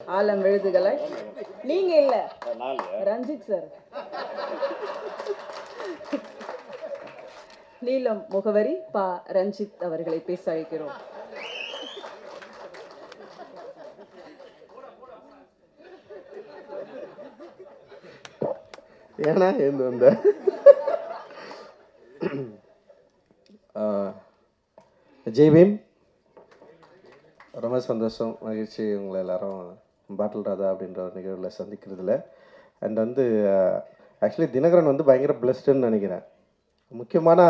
ஆலம் விழுதுகளை நீங்க இல்ல, ரஞ்சித் சார். நீலம் முகவரி பா ரஞ்சித் அவர்களை பேச அழைக்கிறோம். ஏன்னா இந்த ஜெய்பீம், ரொம்ப சந்தோஷம், மகிழ்ச்சி உங்களை எல்லாரும் பாட்டில் ராதா அப்படின்ற ஒரு நிகழ்வில் சந்திக்கிறதுல. அண்ட் வந்து ஆக்சுவலி தினகரன் வந்து பயங்கர பிளஸ்டுன்னு நினைக்கிறேன். முக்கியமான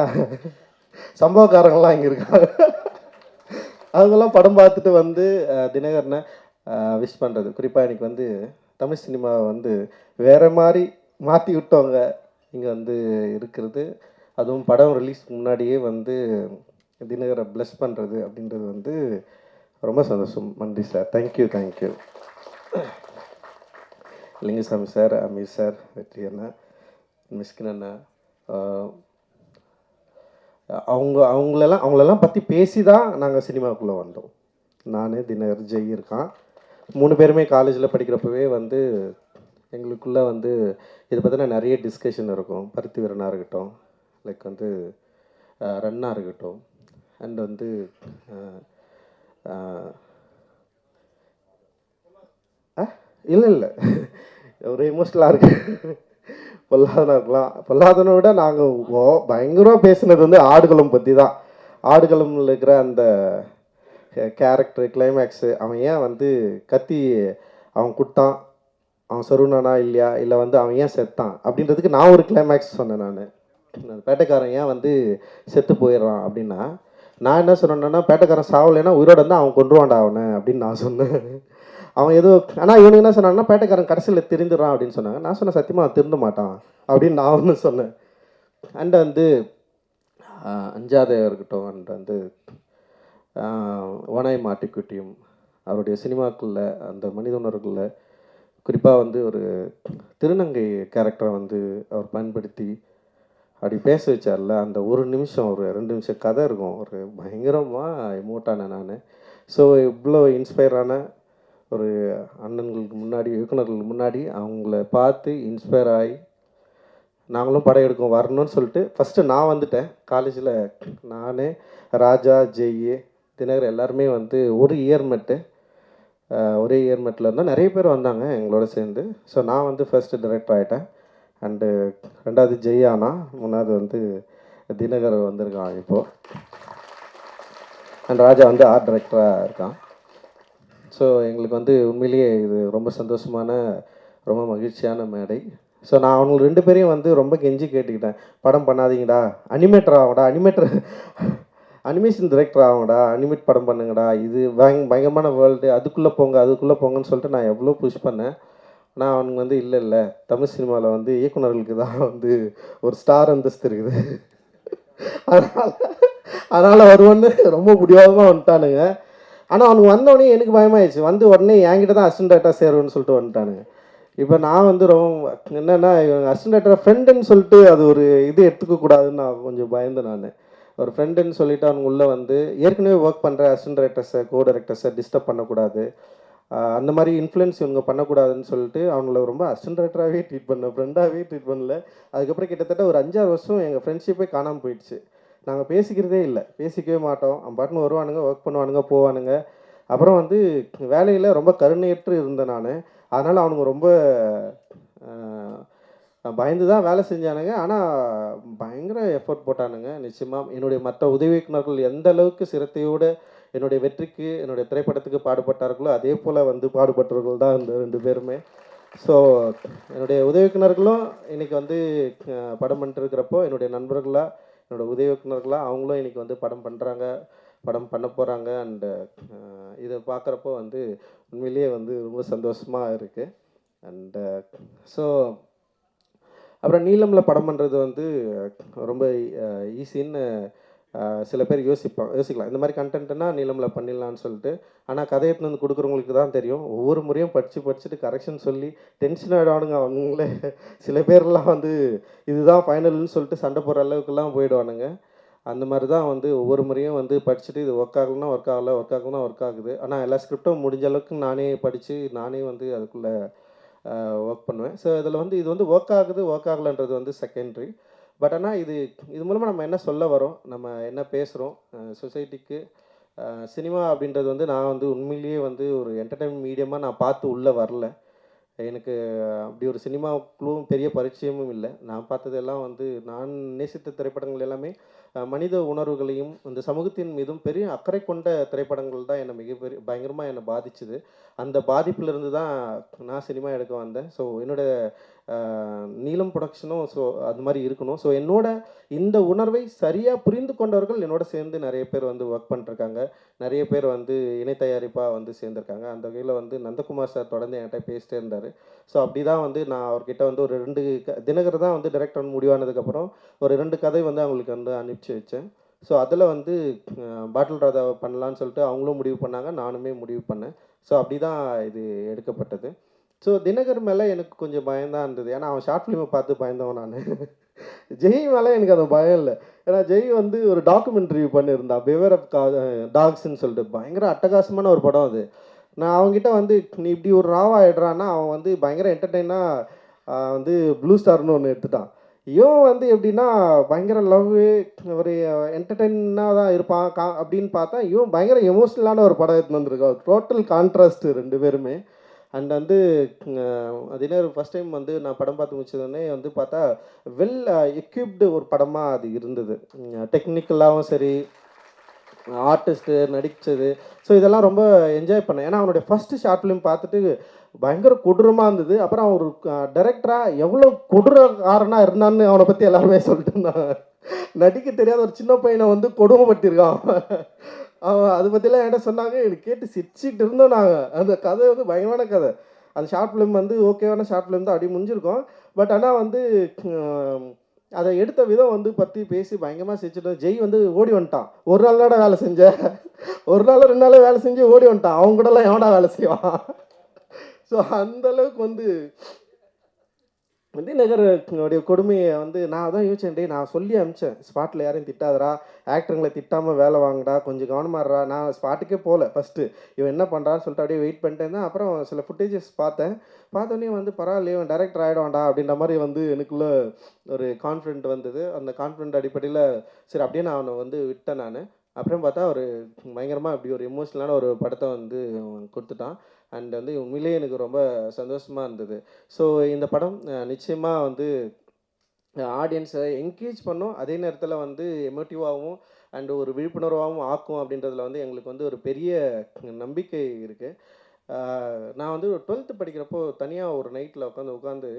சம்பவக்காரங்கள்லாம் இங்கே இருக்காங்க. அவங்கெல்லாம் படம் பார்த்துட்டு வந்து தினகரனை விஷ் பண்ணுறது, குறிப்பாக எனக்கு வந்து தமிழ் சினிமாவை வந்து வேறு மாதிரி மாற்றி விட்டவங்க இங்கே வந்து இருக்கிறது, அதுவும் படம் ரிலீஸ்க்கு முன்னாடியே வந்து தினகரை ப்ளஸ் பண்ணுறது அப்படின்றது வந்து ரொம்ப சந்தோஷம். நன்றி sir, thank you thank you. Lingusamy sir, Ameer sir, Vetri அண்ணா, மிஸ்கின் அண்ணா, அவங்களெல்லாம் பற்றி பேசி தான் நாங்கள் சினிமாவுக்குள்ளே வந்தோம். நான், தினகர், ஜெய் இருக்கான், 3 பேருமே காலேஜில் படிக்கிறப்பவே வந்து எங்களுக்குள்ளே வந்து இதை பற்றின நிறைய டிஸ்கஷன் இருக்கும். பருத்தி வீரனாக இருக்கட்டும், லைக் வந்து ரன்னாக இருக்கட்டும், அண்ட் வந்து இல்லை ஒரு எமோஷ்னலாக இருக்கு. பொல்லாதனா இருக்கலாம். பொல்லாதனை விட நாங்கள் பயங்கரமாக பேசுனது வந்து ஆடுகளம் பற்றி தான். ஆடுகளமில் இருக்கிற அந்த கேரக்டர் கிளைமேக்ஸு, அவன் ஏன் வந்து கத்தி அவன் கொடுத்தான், அவன் சொருனானா இல்லையா, இல்லை வந்து அவன் ஏன் செத்தான் அப்படின்றதுக்கு நான் ஒரு கிளைமேக்ஸ் சொன்னேன். நான் பேட்டைக்காரன் ஏன் வந்து செத்து போயிடுறான் அப்படின்னா, நான் என்ன சொன்னேன்னா, பேட்டைக்காரன் சாவலைன்னா உயிரோட இருந்தால் அவன் கொண்டுருவான்டா அவனை அப்படின்னு நான் சொன்னேன். அவன் ஏதோ, ஆனால் இவனுக்கு என்ன சொன்னான்னா, பேட்டைக்காரன் கடைசியில் திருந்துடுறான் அப்படின்னு சொன்னாங்க. நான் சொன்னேன், சத்தியமாக அவன் திருந்த மாட்டான் அப்படின்னு நான் ஒன்று சொன்னேன். அண்ட் வந்து அஞ்சாதே இருக்கட்டும், அண்ட் வந்து வனாய் மாட்டிக்குட்டியும் அவருடைய சினிமாக்குள்ள அந்த மனித உணர்வுக்குள்ள குறிப்பாக வந்து ஒரு திருநங்கை கேரக்டரை வந்து அவர் பயன்படுத்தி அப்படி பேச வச்சார்ல, அந்த ஒரு நிமிஷம், ஒரு 2 நிமிஷம் கதை இருக்கும், ஒரு பயங்கரமாக எமோட்டான நான். ஸோ இவ்வளோ இன்ஸ்பயரான ஒரு அண்ணன்களுக்கு முன்னாடி, இயக்குநர்களுக்கு முன்னாடி அவங்கள பார்த்து இன்ஸ்பயர் ஆகி நாங்களும் படம் எடுக்கும் வரணும்னு சொல்லிட்டு ஃபஸ்ட்டு நான் வந்துட்டேன். காலேஜில் நான், ராஜா, ஜெய், தினகர் எல்லாருமே வந்து ஒரே இயர்மெட்டில் இருந்தால் நிறைய பேர் வந்தாங்க எங்களோட சேர்ந்து. ஸோ நான் வந்து ஃபஸ்ட்டு டைரக்டர் ஆகிட்டேன். அண்டு 2வது ஜெய் ஆனா, 3வது வந்து தினகர் வந்திருக்கான் இப்போது. அண்ட் ராஜா வந்து ஆர்ட் டைரக்டராக இருக்கான். ஸோ எங்களுக்கு வந்து உண்மையிலேயே இது ரொம்ப சந்தோஷமான, ரொம்ப மகிழ்ச்சியான மேடை. ஸோ நான் அவங்க 2 பேரையும் வந்து ரொம்ப கெஞ்சி கேட்டுக்கிட்டேன், படம் பண்ணாதீங்கடா, அனிமேட்டர் ஆகும்டா, அனிமேஷன் டைரக்டர் ஆகும்டா, அனிமேட் படம் பண்ணுங்கடா, இது பயங்கரமான வேர்ல்டு, அதுக்குள்ளே போங்கன்னு சொல்லிட்டு நான் எவ்வளோ புஷ் பண்ணேன். ஆனால் அவனுங்க வந்து இல்லை தமிழ் சினிமாவில் வந்து இயக்குநர்களுக்கு தான் வந்து ஒரு ஸ்டார் அந்தஸ்து இருக்குது, அதனால் வருவோன்னு ரொம்ப முடிவாதமாக வந்துட்டானுங்க. ஆனால் அவனுக்கு வந்தோடனே எனக்கு பயமாயிடுச்சு. வந்து உடனே என்கிட்ட தான் அசிஸ்டன்ட் டைரக்டராக சேருவேன்னு சொல்லிட்டு வந்துட்டானுங்க. இப்போ நான் வந்து ரொம்ப என்னென்னா, இவங்க அசிஸ்டன்ட் டைரக்டராக ஃப்ரெண்டுன்னு சொல்லிட்டு அது ஒரு இது எடுத்துக்கக்கூடாதுன்னு நான் கொஞ்சம் பயந்தேன். நான் ஒரு ஃப்ரெண்டுன்னு சொல்லிவிட்டு அவங்க உள்ளே வந்து ஏற்கனவே ஒர்க் பண்ணுற அசிஸ்டன்ட் டைரக்டர்ஸை, கோ டைரக்டர்ஸை டிஸ்டர்ப் பண்ணக்கூடாது, அந்த மாதிரி இன்ஃப்ளூயன்ஸ் இவங்க பண்ணக்கூடாதுன்னு சொல்லிட்டு அவங்கள ரொம்ப அசிஸ்டன்ட் டைரக்டராகவே ட்ரீட் பண்ணேன், ஃப்ரெண்டாகவே ட்ரீட் பண்ணல. அதுக்கப்புறம் கிட்டத்தட்ட ஒரு 5-6 வருஷம் எங்கள் ஃப்ரெண்ட்ஷிப்பே காணாமல் போயிடுச்சு. நாங்கள் பேசிக்கிறதே இல்லை, பேசிக்கவே மாட்டோம். அவன் பாட்டுன்னு வருவானுங்க, ஒர்க் பண்ணுவானுங்க, போவானுங்க. அப்புறம் வந்து வேலையில் ரொம்ப கருணையற்று இருந்தேன் நான். அதனால் அவனுங்க ரொம்ப பயந்து தான் வேலை செஞ்சானுங்க. ஆனால் பயங்கர எஃபோர்ட் போட்டானுங்க. நிச்சயமாக என்னுடைய மற்ற உதவி இயக்குநர்கள் எந்த அளவுக்கு சிரத்தையோடு என்னுடைய வெற்றிக்கு, என்னுடைய திரைப்படத்துக்கு பாடுபட்டார்களோ அதே போல் வந்து பாடுபட்டவர்கள் தான் இந்த 2 பேருமே. ஸோ என்னுடைய உதவி இயக்குநர்களும் இன்றைக்கி வந்து படம் பண்ணிட்டுருக்கிறப்போ என்னுடைய நண்பர்களாக, என்னோடய உதவி இயக்குநர்களாக அவங்களும் இன்றைக்கி வந்து படம் பண்ணுறாங்க, படம் பண்ண போகிறாங்க. அண்டு இதை பார்க்குறப்போ வந்து உண்மையிலேயே வந்து ரொம்ப சந்தோஷமாக இருக்குது. அண்டு ஸோ அப்புறம் நீலமில் படம் பண்ணுறது வந்து ரொம்ப ஈஸின்னு சில பேர் யோசிக்கலாம். இந்த மாதிரி கண்டென்ட்னா நீலமில் பண்ணிடலான்னு சொல்லிட்டு. ஆனால் கதை எடுத்துன்னு வந்து கொடுக்குறவங்களுக்கு தான் தெரியும். ஒவ்வொரு முறையும் படிச்சுட்டு கரெக்ஷன் சொல்லி டென்ஷன் ஆகிடுவானுங்க அவங்களே. சில பேர்லாம் வந்து இதுதான் ஃபைனல்னு சொல்லிட்டு சண்டை போடுற அளவுக்குலாம் போயிடுவானுங்க. அந்த மாதிரி தான் வந்து ஒவ்வொரு முறையும் வந்து படிச்சுட்டு இது ஒர்க் ஆகலைன்னா ஒர்க் ஆகலை, ஒர்க் ஆகுனா ஒர்க் ஆகுது. ஆனால் எல்லா ஸ்கிரிப்டும் முடிஞ்ச அளவுக்கு நானே படித்து நானே வந்து அதுக்குள்ளே ஒர்க் பண்ணுவேன். ஸோ இதில் வந்து இது வந்து ஒர்க் ஆகுது, ஒர்க் ஆகலைன்றது வந்து செகண்ட்ரி. பட் ஆனால் இது மூலமாக நம்ம என்ன சொல்ல வரோம், நம்ம என்ன பேசுகிறோம் சொசைட்டிக்கு, சினிமா அப்படின்றது வந்து நான் வந்து உண்மையிலேயே வந்து ஒரு என்டர்டைன்மெண்ட் மீடியமாக நான் பார்த்து உள்ளே வரல. எனக்கு அப்படி ஒரு சினிமாவுக்குள்ளும் பெரிய பரிச்சயமும் இல்லை. நான் பார்த்ததெல்லாம் வந்து நான் நேசித்த திரைப்படங்கள் எல்லாமே மனித உணர்வுகளையும், இந்த சமூகத்தின் மீதும் பெரிய அக்கறை கொண்ட திரைப்படங்கள் தான் என்னை மிகப்பெரிய பயங்கரமாக என்னை பாதிச்சுது. அந்த பாதிப்பிலிருந்து தான் நான் சினிமா எடுக்க வந்தேன். ஸோ என்னோட நீலம் புரொடக்ஷனும் ஸோ அது மாதிரி இருக்கணும். ஸோ என்னோட இந்த உணர்வை சரியாக புரிந்து கொண்டவர்கள் என்னோட சேர்ந்து நிறைய பேர் வந்து ஒர்க் பண்ணிருக்காங்க. நிறைய பேர் வந்து இணை தயாரிப்பாக வந்து சேர்ந்துருக்காங்க. அந்த வகையில் வந்து நந்தகுமார் சார் தொடர்ந்து என்கிட்ட பேசிட்டே இருந்தார். ஸோ அப்படி தான் வந்து நான் அவர்கிட்ட வந்து ஒரு 2 தினகர் தான் வந்து டைரக்டர் முடிவானதுக்கப்புறம் ஒரு 2 கதை வந்து அவங்களுக்கு வந்து அனுப்பிச்சி வச்சேன். ஸோ அதில் வந்து பாட்டில் ராஜாவை பண்ணலான்னு சொல்லிட்டு அவங்களும் முடிவு பண்ணாங்க, நானுமே முடிவு பண்ணேன். ஸோ அப்படி தான் இது எடுக்கப்பட்டது. ஸோ தினகர் மேலே எனக்கு கொஞ்சம் பயம் தான் இருந்தது. ஏன்னா அவன் ஷார்ட் ஃபிலிமை பார்த்து பயந்தவன் நான். ஜெய் மேலே எனக்கு அந்த பயம் இல்லை. ஏன்னா ஜெய் வந்து ஒரு டாக்குமெண்ட்ரி பண்ணியிருந்தான், பிவேர் ஆஃப் டாக்ஸ்ன்னு சொல்லிட்டு. பயங்கர அட்டகாசமான ஒரு படம் அது. நான் அவங்ககிட்ட வந்து நீ இப்படி ஒரு ராவா ஆயிடுறான்னா அவன் வந்து பயங்கர என்டர்டெயினாக வந்து ப்ளூ ஸ்டார்னு ஒன்று எடுத்துட்டான். இவன் வந்து எப்படின்னா பயங்கர லவ் ஒரு என்டர்டெயினாக தான் இருப்பான் அப்படின்னு பார்த்தா இவன் பயங்கர எமோஷ்னலான ஒரு படம் எடுத்துன்னு வந்திருக்கான். டோட்டல் கான்ட்ராஸ்ட் 2 பேருமே. அண்ட் வந்து அதே ஃபஸ்ட் டைம் வந்து நான் படம் பார்த்து முடிச்சதுன்னே வந்து பார்த்தா வெல் எக்யூப்டு ஒரு படமாக அது இருந்தது. டெக்னிக்கலாகவும் சரி, ஆர்டிஸ்ட்டு நடித்தது, ஸோ இதெல்லாம் ரொம்ப என்ஜாய் பண்ணேன். ஏன்னா அவனுடைய ஃபஸ்ட்டு ஷார்ட் ஃபிலிம் பார்த்துட்டு பயங்கர கொடூரமாக இருந்தது. அப்புறம் அவர் டைரக்டராக எவ்வளோ கொடூரக்காரனாக இருந்தான்னு அவனை பற்றி எல்லாருமே சொல்லிட்டு இருந்தாங்க. நடிக்க தெரியாத ஒரு சின்ன பையனை வந்து கொடுமைப்படுத்தியிருக்கான் அவன். அதை பற்றிலாம் என்கிட்ட சொன்னாங்க. எனக்கு கேட்டு சிரிச்சிட்டு இருந்தோம் நாங்கள். அந்த கதை வந்து பயங்கரமான கதை. அந்த ஷார்ட் ஃபிலிம் வந்து ஓகேவான ஷார்ட் ஃபிலிம் தான், அப்படி முடிஞ்சிருக்கோம். பட் ஆனால் வந்து அதை எடுத்த விதம் வந்து பற்றி பேசி பயங்கரமாக சிரிச்சுட்டு ஜெய் வந்து ஓடி வந்துட்டான். ஒரு நாள் தானே வேலை செஞ்சேன், ஒரு நாள் 2 நாள் வேலை செஞ்சு ஓடி வந்துட்டான். அவங்க கூடலாம் எவனா வேலை செய்வான். ஸோ அந்தளவுக்கு வந்து தினகருடைய கொடுமையை வந்து நான் அதான் யோசிச்சேன். டே நான் சொல்லி அனுப்பிச்சேன், ஸ்பாட்டில் யாரையும் திட்டாதரா, ஆக்டருங்களை திட்டாமல் வேலை வாங்கடா, கொஞ்சம் கவனமாகறா. நான் ஸ்பாட்டுக்கே போகல ஃபஸ்ட்டு, இவன் என்ன பண்ணுறான்னு சொல்லிட்டு அப்படியே வெயிட் பண்ணிட்டே இருந்தேன். அப்புறம் சில ஃபுட்டேஜஸ் பார்த்தோன்னே வந்து பரவாயில்ல இவன் டைரக்டர் ஆகிடுவான்டா அப்படின்ற மாதிரி வந்து எனக்குள்ளே ஒரு கான்ஃபிடென்ட் வந்தது. அந்த கான்ஃபிடென்ட் அடிப்படையில் சரி அப்படியே நான் அவனை வந்து விட்டேன் நான். அப்புறம் பார்த்தா ஒரு பயங்கரமாக இப்படி ஒரு எமோஷ்னலான ஒரு படத்தை வந்து கொடுத்துட்டான். அண்ட் வந்து உண்மையிலேயே எனக்கு ரொம்ப சந்தோஷமாக இருந்தது. ஸோ இந்த படம் நிச்சயமாக வந்து ஆடியன்ஸை என்கேஜ் பண்ணும், அதே நேரத்தில் வந்து எமோட்டிவாகவும் அண்ட் ஒரு விழிப்புணர்வாகவும் ஆக்கும் அப்படின்றதுல வந்து எங்களுக்கு வந்து ஒரு பெரிய நம்பிக்கை இருக்குது. நான் வந்து 12th படிக்கிறப்போ தனியாக ஒரு நைட்டில் உட்காந்து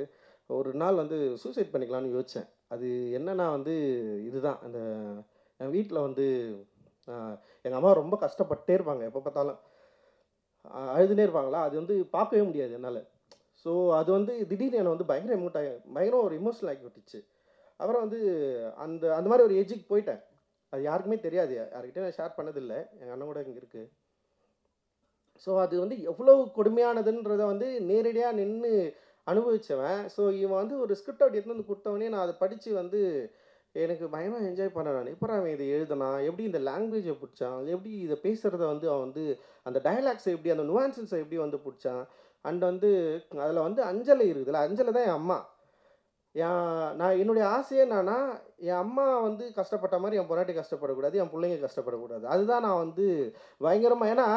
ஒரு நாள் வந்து சூசைட் பண்ணிக்கலான்னு யோசித்தேன். அது என்னன்னா வந்து இதுதான், அந்த என் வீட்டில் வந்து எங்கள் அம்மா ரொம்ப கஷ்டப்பட்டே இருப்பாங்க, எப்போ பார்த்தாலும் அழுதுனே இருப்பாங்களா, அது வந்து பார்க்கவே முடியாது என்னால். ஸோ அது வந்து திடீர்னு என்னை வந்து பயங்கர ஒரு எமோஷனல் ஆக்கி விட்டுச்சு. அப்புறம் வந்து அந்த அந்த மாதிரி ஒரு ஏஜுக்கு போயிட்டேன். அது யாருக்குமே தெரியாது, யார்கிட்டயும் நான் ஷேர் பண்ணதில்லை. எங்கள் அண்ணன் கூட இங்கே இருக்குது. ஸோ அது வந்து எவ்வளோ கொடுமையானதுன்றதை வந்து நேரடியாக நின்று அனுபவித்தவன். ஸோ இவன் வந்து ஒரு ஸ்கிரிப்ட் அப்படி எடுத்து வந்து கொடுத்தவனே நான் அதை படித்து வந்து எனக்கு பயமாக என்ஜாய் பண்ணேன் நான். எப்போ அவன் இதை எழுதுனான், எப்படி இந்த லாங்குவேஜை பிடிச்சான், எப்படி இதை பேசுகிறத வந்து அவன் வந்து அந்த டயலாக்ஸை எப்படி, அந்த நுவான்சஸை எப்படி வந்து பிடிச்சான். அண்ட் வந்து அதில் வந்து அஞ்சலை இருக்குதுல்ல, அஞ்சலை தான் என் அம்மா. நான் என்னுடைய ஆசையே என்னன்னா, என் அம்மா வந்து கஷ்டப்பட்ட மாதிரி என் பொண்டாட்டி கஷ்டப்படக்கூடாது, என் பிள்ளைங்க கஷ்டப்படக்கூடாது. அதுதான் நான் வந்து பயங்கரமாக, ஏன்னா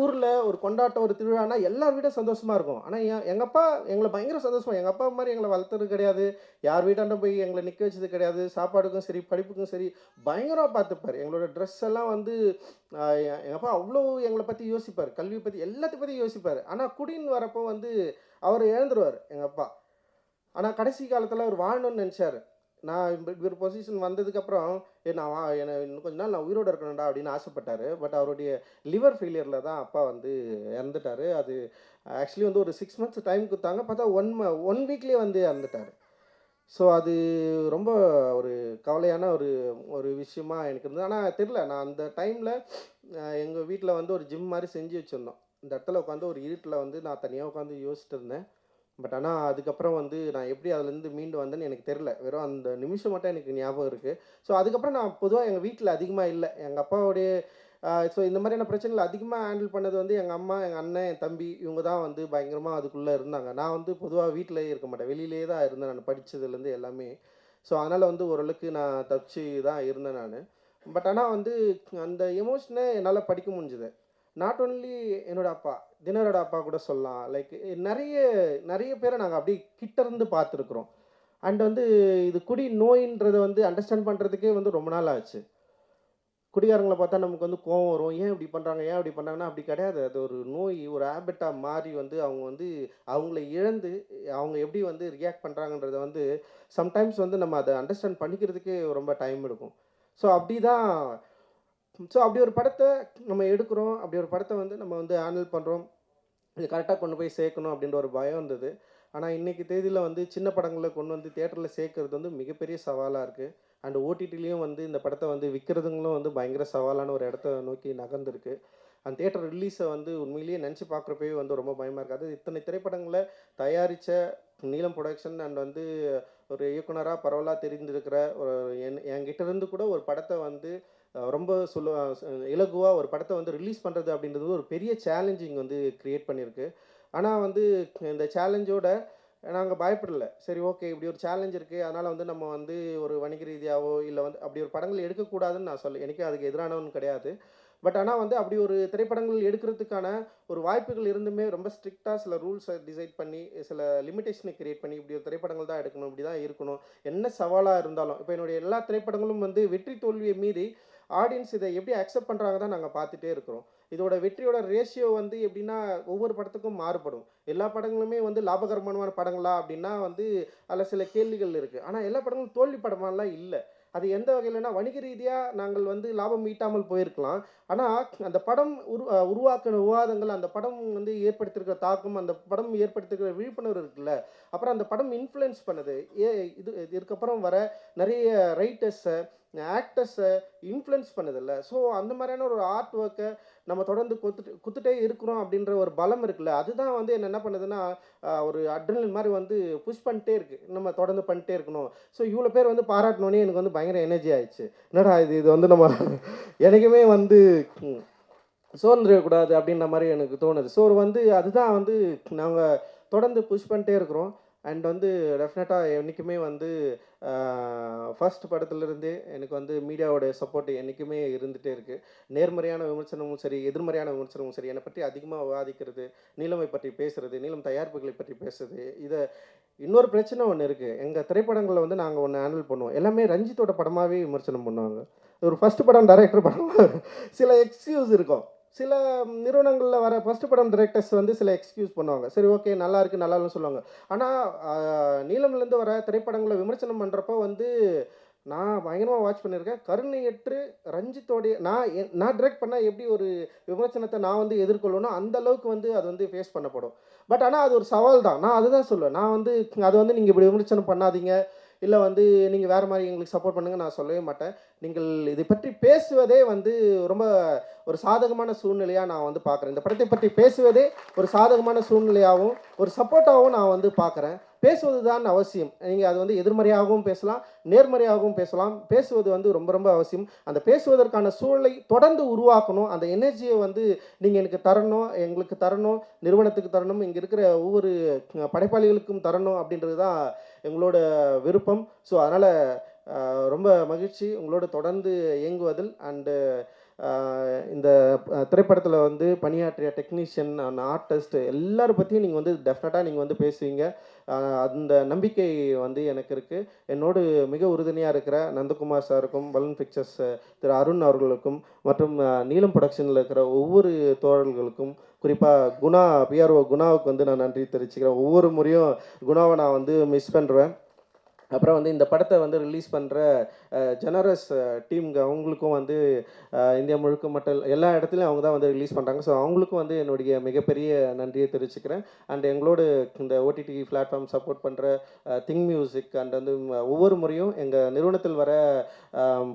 ஊரில் ஒரு கொண்டாட்டம், ஒரு திருவிழானா எல்லார் வீடும் சந்தோஷமாக இருக்கும். ஆனால் எங்கள் அப்பா எங்களை பயங்கர சந்தோஷமாக, எங்கள் அப்பா மாதிரி எங்களை வளர்த்தது கிடையாது, யார் வீட்டாண்ட போய் எங்களை நிற்க வச்சது கிடையாது. சாப்பாடுக்கும் சரி, படிப்புக்கும் சரி பயங்கரமாக பார்த்துப்பார். எங்களோட ட்ரெஸ் எல்லாம் வந்து எங்கள் அப்பா அவ்வளோ எங்களை பற்றி யோசிப்பார், கல்வி பற்றி எல்லாத்தையும் பற்றி யோசிப்பார். ஆனால் குடின்னு வரப்போ வந்து அவர் இழந்துருவார் எங்கள் அப்பா. ஆனால் கடைசி காலத்தில் அவர் வாழணும்னு நினச்சார். நான் இப்படி ஒரு பொசிஷன் வந்ததுக்கப்புறம் என்னை இன்னும் கொஞ்ச நாள் நான் உயிரோடு இருக்கணும்டா அப்படின்னு ஆசைப்பட்டார். பட் அவருடைய லிவர் ஃபெயிலியரில் தான் அப்பா வந்து இறந்துட்டார். அது ஆக்சுவலி வந்து ஒரு 6 months டைம் கொடுத்தாங்க, பார்த்தா 1 வீக்லேயே வந்து இறந்துட்டார். ஸோ அது ரொம்ப ஒரு கவலையான ஒரு ஒரு விஷயமா எனக்கு இருந்தது. ஆனால் தெரில, நான் அந்த டைமில் எங்கள் வீட்டில் வந்து ஒரு ஜிம் மாதிரி செஞ்சு வச்சுருந்தோம். இந்த இடத்துல உட்காந்து ஒரு இருட்டில் வந்து நான் தனியாக உட்காந்து யோசிச்சுட்டு இருந்தேன். பட் ஆனால் அதுக்கப்புறம் வந்து நான் எப்படி அதுலேருந்து மீண்டு வந்தேன்னு எனக்கு தெரில. வெறும் அந்த நிமிஷம் மட்டும் எனக்கு ஞாபகம் இருக்குது. ஸோ அதுக்கப்புறம் நான் பொதுவாக எங்கள் வீட்டில் அதிகமாக இல்லை. எங்கள் அப்பாவுடைய ஸோ இந்த மாதிரியான பிரச்சனைகள் அதிகமாக ஹேண்டில் பண்ணது வந்து எங்கள் அம்மா, எங்கள் அண்ணன், என் தம்பி இவங்க தான் வந்து பயங்கரமாக அதுக்குள்ளே இருந்தாங்க. நான் வந்து பொதுவாக வீட்டிலேயே இருக்க மாட்டேன். வெளியிலேயே தான் இருந்தேன் நான் படித்ததுலேருந்து எல்லாமே. ஸோ அதனால் வந்து ஓரளவுக்கு நான் தப்பிச்சு தான் இருந்தேன் நான். பட் ஆனால் வந்து அந்த எமோஷனை என்னால் படிக்க முடிஞ்சுது. நாட் ஒன்லி என்னோட அப்பா, தினகரோட அப்பா கூட சொல்லலாம். லைக் நிறைய நிறைய பேரை நாங்கள் அப்படியே கிட்ட இருந்து பார்த்துருக்குறோம். அண்ட் வந்து இது குடி நோயின்றதை வந்து அண்டர்ஸ்டாண்ட் பண்ணுறதுக்கே வந்து ரொம்ப நாள் ஆச்சு. குடிகாரங்கள பார்த்தா நமக்கு வந்து கோவம் வரும். ஏன் இப்படி பண்ணுறாங்க? ஏன் இப்படி பண்ணாங்கன்னா, அப்படி கிடையாது. அது ஒரு நோய், ஒரு ஹேபிட்டா மாறி வந்து அவங்க வந்து அவங்கள இழந்து அவங்க எப்படி வந்து ரியாக்ட் பண்ணுறாங்கன்றத வந்து சம்டைம்ஸ் வந்து நம்ம அதை அண்டர்ஸ்டாண்ட் பண்ணிக்கிறதுக்கே ரொம்ப டைம் எடுக்கும். ஸோ அப்படி தான். ஸோ அப்படி ஒரு படத்தை நம்ம எடுக்கிறோம். அப்படி ஒரு படத்தை வந்து நம்ம வந்து ஹேண்டில் பண்ணுறோம். இது கரெக்டாக கொண்டு போய் சேர்க்கணும் அப்படின்ற ஒரு பயம் இருந்தது. ஆனால் இன்றைக்கி தேதியில் வந்து சின்ன படங்களை கொண்டு வந்து தியேட்டரில் சேர்க்கறது வந்து மிகப்பெரிய சவாலாக இருக்குது. அண்ட் ஓடிடிலையும் வந்து இந்த படத்தை வந்து விற்கிறதுங்களும் வந்து பயங்கர சவாலான ஒரு இடத்த நோக்கி நகர்ந்துருக்கு. அந்த தியேட்டர் ரிலீஸை வந்து உண்மையிலேயே நினச்சி பார்க்குறப்பவே வந்து ரொம்ப பயமாக இருக்குது. அது இத்தனை திரைப்படங்களை தயாரித்த நீலம் ப்ரொடக்ஷன் அண்ட் வந்து ஒரு இயக்குனராக பரவலாக தெரிந்திருக்கிற ஒரு என்கிட்ட இருந்து கூட ஒரு படத்தை வந்து ரொம்ப இலகுவாக ஒரு படத்தை வந்து ரிலீஸ் பண்ணுறது அப்படின்றது ஒரு பெரிய சேலஞ்சிங் வந்து க்ரியேட் பண்ணியிருக்கு. ஆனால் வந்து இந்த சேலஞ்சோட நாங்கள் பயப்படல. சரி, ஓகே, இப்படி ஒரு சேலஞ்ச் இருக்குது, அதனால் வந்து நம்ம வந்து ஒரு வணிக ரீதியாவோ இல்லை வந்து அப்படி ஒரு படங்கள் எடுக்கக்கூடாதுன்னு நான் எனக்கே அதுக்கு எதிரானவன் கிடையாது. பட் ஆனால் வந்து அப்படி ஒரு திரைப்படங்கள் எடுக்கிறதுக்கான ஒரு வாய்ப்புகள் இருந்துமே ரொம்ப ஸ்ட்ரிக்டாக சில ரூல்ஸை டிசைட் பண்ணி சில லிமிட்டேஷனை கிரியேட் பண்ணி இப்படி ஒரு திரைப்படங்கள் தான் எடுக்கணும், இப்படி தான் இருக்கணும், என்ன சவாலாக இருந்தாலும். இப்போ என்னுடைய எல்லா திரைப்படங்களும் வந்து வெற்றி தோல்வியை மீறி ஆடியன்ஸ் இதை எப்படி அக்செப்ட் பண்ணுறாங்க தான் நாங்கள் பார்த்துட்டே இருக்கிறோம். இதோட வெற்றியோட ரேஷியோ வந்து எப்படின்னா ஒவ்வொரு படத்துக்கும் மாறுபடும். எல்லா படங்களுமே வந்து லாபகரமான படங்களா அப்படின்னா வந்து அதில் சில கேள்விகள் இருக்குது. ஆனால் எல்லா படங்களும் தோல்வி படமாலாம் இல்லை. அது எந்த வகையிலனா வணிக ரீதியாக நாங்கள் வந்து லாபம் ஈட்டாமல் போயிருக்கலாம். ஆனால் அந்த படம் உருவாக்கின விவாதங்கள், அந்த படம் வந்து ஏற்படுத்தியிருக்கிற தாக்கம், அந்த படம் ஏற்படுத்தியிருக்கிற விழிப்புணர்வு இருக்குல்ல, அப்புறம் அந்த படம் இன்ஃப்ளூயன்ஸ் பண்ணுது. இதுக்கப்புறம் வர நிறைய ரைட்டர்ஸை, ஆக்டர்ஸை இன்ஃப்ளூயன்ஸ் பண்ணுதில்ல. ஸோ அந்த மாதிரியான ஒரு ஆர்ட் ஒர்க்கை நம்ம தொடர்ந்து குத்துட்டே இருக்கிறோம் அப்படின்ற ஒரு பலம் இருக்குல்ல, அதுதான் வந்து என்ன பண்ணுதுன்னா ஒரு அட்ரினலின் மாதிரி வந்து புஷ் பண்ணிட்டே இருக்குது. நம்ம தொடர்ந்து பண்ணிட்டே இருக்கணும். ஸோ இவ்வளோ பேர் வந்து பாராட்டினோன்னே எனக்கு வந்து பயங்கர எனர்ஜி ஆயிடுச்சு. என்னடா இது வந்து நம்ம எனக்குமே வந்து சோர்ந்துடக்கூடாது அப்படின்ற மாதிரி எனக்கு தோணுது. ஸோ வந்து அதுதான் வந்து நாங்கள் தொடர்ந்து புஷ் பண்ணிட்டே இருக்கிறோம். அண்ட் வந்து டெஃபினட்டாக என்றைக்குமே வந்து ஃபர்ஸ்ட் படத்துலேருந்தே எனக்கு வந்து மீடியாவோட சப்போர்ட் என்றைக்குமே இருந்துகிட்டே இருக்குது. நேர்மறையான விமர்சனமும் சரி, எதிர்மறையான விமர்சனமும் சரி, என்னை பற்றி அதிகமாக விவாதிக்கிறது, நீலமை பற்றி பேசுகிறது, நீலம் தயாரிப்புகளை பற்றி பேசுறது. இதை இன்னொரு பிரச்சனை ஒன்று இருக்குது. எங்கள் திரைப்படங்களில் வந்து நாங்கள் ஒன்று ஹேண்டில் பண்ணுவோம். எல்லாமே ரஞ்சித்தோட படமாகவே விமர்சனம் பண்ணுவாங்க. ஒரு ஃபஸ்ட்டு படம் டைரக்டர் படம் சில எக்ஸ்கியூஸ் இருக்கும். சில நிறுவனங்களில் வர ஃபஸ்ட்டு படம் டைரக்டர்ஸ் வந்து சில எக்ஸ்கியூஸ் பண்ணுவாங்க. சரி, ஓகே, நல்லா இருக்குது, நல்லா இல்லைன்னு சொல்லுவாங்க. ஆனால் நீலம்லேருந்து வர திரைப்படங்களை விமர்சனம் பண்ணுறப்போ வந்து நான் பயங்கரமாக வாட்ச் பண்ணியிருக்கேன். கருணையற்று ரஞ்சித்தோடைய நான் டிரெக்ட் பண்ணால் எப்படி ஒரு விமர்சனத்தை நான் வந்து எதிர்கொள்ளணும், அந்த அளவுக்கு வந்து அது வந்து ஃபேஸ் பண்ணப்படும். பட் ஆனால் அது ஒரு சவால் தான். நான் அதுதான் சொல்லுவேன். நான் வந்து அது வந்து நீங்கள் இப்படி விமர்சனம் பண்ணாதீங்க, இல்லை வந்து நீங்கள் வேறு மாதிரி எங்களுக்கு சப்போர்ட் பண்ணுங்கள் நான் சொல்லவே மாட்டேன். நீங்கள் இதை பற்றி பேசுவதே வந்து ரொம்ப ஒரு சாதகமான சூழ்நிலையாக நான் வந்து பார்க்குறேன். இந்த படத்தை பற்றி பேசுவதே ஒரு சாதகமான சூழ்நிலையாகவும் ஒரு சப்போர்ட்டாகவும் நான் வந்து பார்க்குறேன். பேசுவது தான் அவசியம். நீங்கள் அது வந்து எதிர்மறையாகவும் பேசலாம், நேர்மறையாகவும் பேசலாம். பேசுவது வந்து ரொம்ப ரொம்ப அவசியம். அந்த பேசுவதற்கான சூழலை தொடர்ந்து உருவாக்கணும். அந்த எனர்ஜியை வந்து நீங்கள் எனக்கு தரணும், எங்களுக்கு தரணும், நிறுவனத்துக்கு தரணும், இங்கே இருக்கிற ஒவ்வொரு படைப்பாளிகளுக்கும் தரணும் அப்படின்றது தான் எங்களோட விருப்பம். ஸோ அதனால் ரொம்ப மகிழ்ச்சி உங்களோட தொடர்ந்து இயங்குவதில். அண்டு இந்த திரைப்படத்தில் வந்து பணியாற்றிய டெக்னீஷியன் அண்ட் ஆர்டிஸ்ட் எல்லாரும் பற்றியும் நீங்கள் வந்து டெஃபினட்டாக நீங்கள் வந்து பேசுவீங்க. அந்த நம்பிக்கை வந்து எனக்கு இருக்குது. என்னோடு மிக உறுதுணையாக இருக்கிற நந்தகுமார் சாருக்கும், பலூன் பிக்சர்ஸ் திரு அருண் அவர்களுக்கும், மற்றும் நீலம் ப்ரொடக்ஷனில் இருக்கிற ஒவ்வொரு தோழர்களுக்கும், குறிப்பாக பிஆர்ஓ குணாவுக்கு வந்து நான் நன்றி தெரிவிச்சுக்கிறேன். ஒவ்வொரு முறையும் குணாவை நான் வந்து மிஸ் பண்ணுறேன். அப்புறம் வந்து இந்த படத்தை வந்து ரிலீஸ் பண்ணுற ஜெனரஸ் டீம்ங்க அவங்களுக்கும் வந்து இந்தியா முழுக்க மட்டும் எல்லா இடத்துலையும் அவங்க தான் வந்து ரிலீஸ் பண்ணுறாங்க. ஸோ அவங்களுக்கும் வந்து என்னுடைய மிகப்பெரிய நன்றியை தெரிவிச்சுக்கிறேன். அண்ட் எங்களோட இந்த ஓடிடி பிளாட்ஃபார்ம் சப்போர்ட் பண்ணுற திங் மியூசிக் அண்ட் வந்து ஒவ்வொரு முறையும் எங்கள் நிறுவனத்தில் வர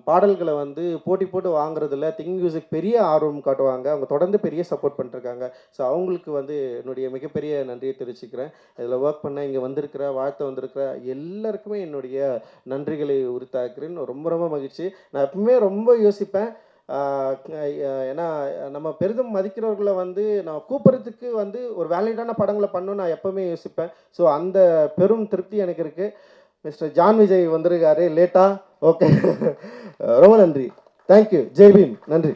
பாடல்களை வந்து போட்டி போட்டு வாங்குறதுல திங் மியூசிக் பெரிய ஆர்வம் காட்டுவாங்க. அவங்க தொடர்ந்து பெரிய சப்போர்ட் பண்ணிருக்காங்க. ஸோ அவங்களுக்கு வந்து என்னுடைய மிகப்பெரிய நன்றியை தெரிவிச்சுக்கிறேன். இதில் ஒர்க் பண்ண இங்கே வந்திருக்கிற வாழ்த்த வந்திருக்கிற எல்லாருக்குமே என்னுடைய நன்றிகளை உரித்தாக்குறேன். ரொம்ப ரொம்ப மகிழ்ச்சி. நான் எப்பவுமே ரொம்ப யோசிப்பேன். ஏன்னா நம்ம பெரிதும் மதிக்கிறவர்களை வந்து நான் கூப்பிட்றதுக்கு வந்து ஒரு வேலிடான படங்களை பண்ணணும்னு நான் எப்பவுமே யோசிப்பேன். ஸோ அந்த பெரும் திருப்தி எனக்கு இருக்குது. மிஸ்டர் ஜான் விஜய் வந்திருக்காரு லேட்டாக. ஓகே ரொம்ப நன்றி. தேங்க்யூ. ஜெய் பீம். நன்றி.